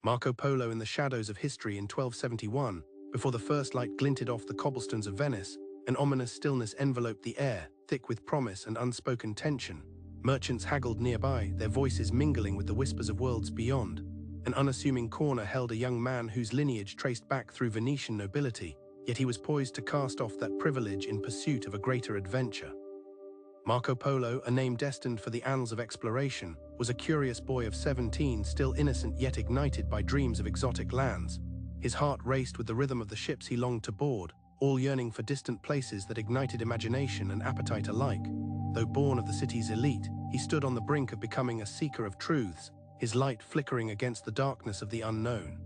Marco Polo in the shadows of history in 1271, before the first light glinted off the cobblestones of Venice, an ominous stillness enveloped the air, thick with promise and unspoken tension. Merchants haggled nearby, their voices mingling with the whispers of worlds beyond. An unassuming corner held a young man whose lineage traced back through Venetian nobility, yet he was poised to cast off that privilege in pursuit of a greater adventure. Marco Polo, a name destined for the annals of exploration, was a curious boy of 17, still innocent yet ignited by dreams of exotic lands. His heart raced with the rhythm of the ships he longed to board, all yearning for distant places that ignited imagination and appetite alike. Though born of the city's elite, he stood on the brink of becoming a seeker of truths, his light flickering against the darkness of the unknown.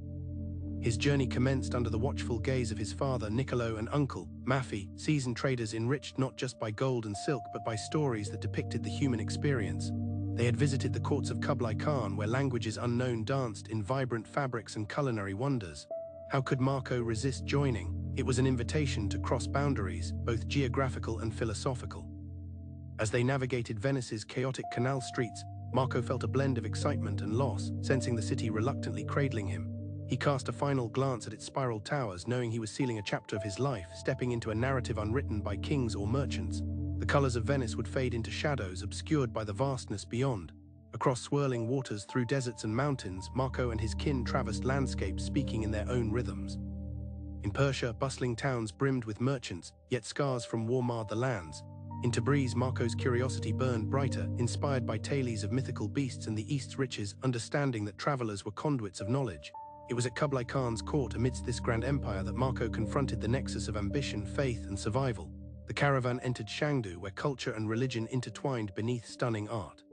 His journey commenced under the watchful gaze of his father, Niccolo, and uncle, Maffi, seasoned traders enriched not just by gold and silk but by stories that depicted the human experience. They had visited the courts of Kublai Khan, where languages unknown danced in vibrant fabrics and culinary wonders. How could Marco resist joining? It was an invitation to cross boundaries, both geographical and philosophical. As they navigated Venice's chaotic canal streets, Marco felt a blend of excitement and loss, sensing the city reluctantly cradling him. He cast a final glance at its spiral towers, knowing he was sealing a chapter of his life, stepping into a narrative unwritten by kings or merchants. The colors of Venice would fade into shadows, obscured by the vastness beyond. Across swirling waters, through deserts and mountains, Marco and his kin traversed landscapes speaking in their own rhythms. In Persia, bustling towns brimmed with merchants, yet scars from war marred the lands. In Tabriz, Marco's curiosity burned brighter, inspired by tales of mythical beasts and the East's riches, understanding that travelers were conduits of knowledge. It was at Kublai Khan's court, amidst this grand empire, that Marco confronted the nexus of ambition, faith, and survival. The caravan entered Shangdu, where culture and religion intertwined beneath stunning art.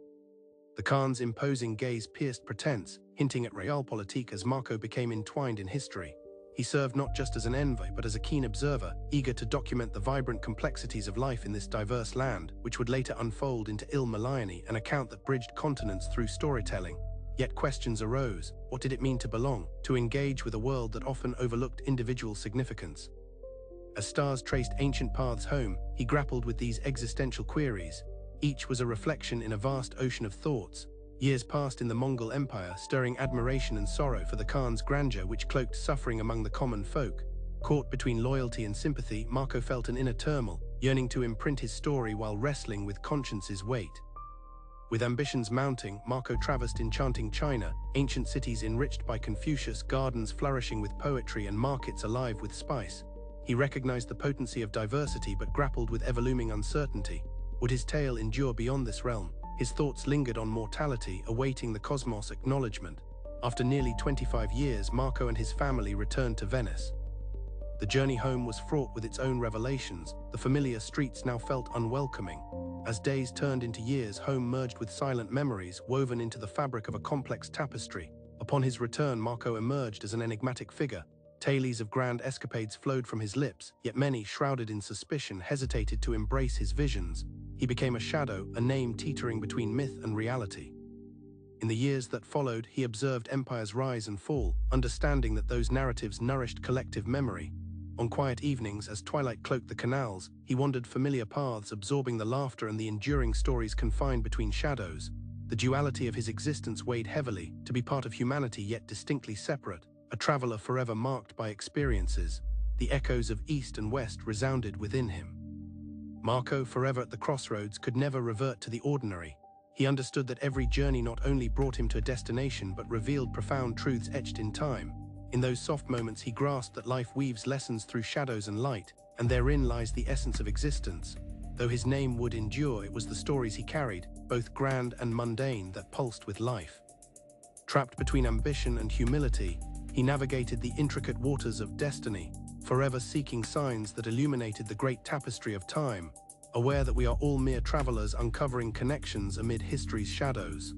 The Khan's imposing gaze pierced pretense, hinting at realpolitik as Marco became entwined in history. He served not just as an envoy, but as a keen observer, eager to document the vibrant complexities of life in this diverse land, which would later unfold into Il-Malayani, an account that bridged continents through storytelling. Yet questions arose. What did it mean to belong, to engage with a world that often overlooked individual significance? As stars traced ancient paths home, he grappled with these existential queries. Each was a reflection in a vast ocean of thoughts. Years passed in the Mongol Empire, stirring admiration and sorrow for the Khan's grandeur which cloaked suffering among the common folk. Caught between loyalty and sympathy, Marco felt an inner turmoil, yearning to imprint his story while wrestling with conscience's weight. With ambitions mounting, Marco traversed enchanting China, ancient cities enriched by Confucius, gardens flourishing with poetry and markets alive with spice. He recognized the potency of diversity but grappled with ever-looming uncertainty. Would his tale endure beyond this realm? His thoughts lingered on mortality, awaiting the cosmos' acknowledgement. After nearly 25 years, Marco and his family returned to Venice. The journey home was fraught with its own revelations. The familiar streets now felt unwelcoming. As days turned into years, home merged with silent memories, woven into the fabric of a complex tapestry. Upon his return, Marco emerged as an enigmatic figure. Tales of grand escapades flowed from his lips, yet many, shrouded in suspicion, hesitated to embrace his visions. He became a shadow, a name teetering between myth and reality. In the years that followed, he observed empires rise and fall, understanding that those narratives nourished collective memory. On quiet evenings, as twilight cloaked the canals, he wandered familiar paths, absorbing the laughter and the enduring stories confined between shadows. The duality of his existence weighed heavily, to be part of humanity yet distinctly separate, a traveler forever marked by experiences. The echoes of East and West resounded within him. Marco, forever at the crossroads, could never revert to the ordinary. He understood that every journey not only brought him to a destination but revealed profound truths etched in time. In those soft moments he grasped that life weaves lessons through shadows and light, and therein lies the essence of existence. Though his name would endure, it was the stories he carried, both grand and mundane, that pulsed with life. Trapped between ambition and humility, he navigated the intricate waters of destiny, forever seeking signs that illuminated the great tapestry of time, aware that we are all mere travelers uncovering connections amid history's shadows.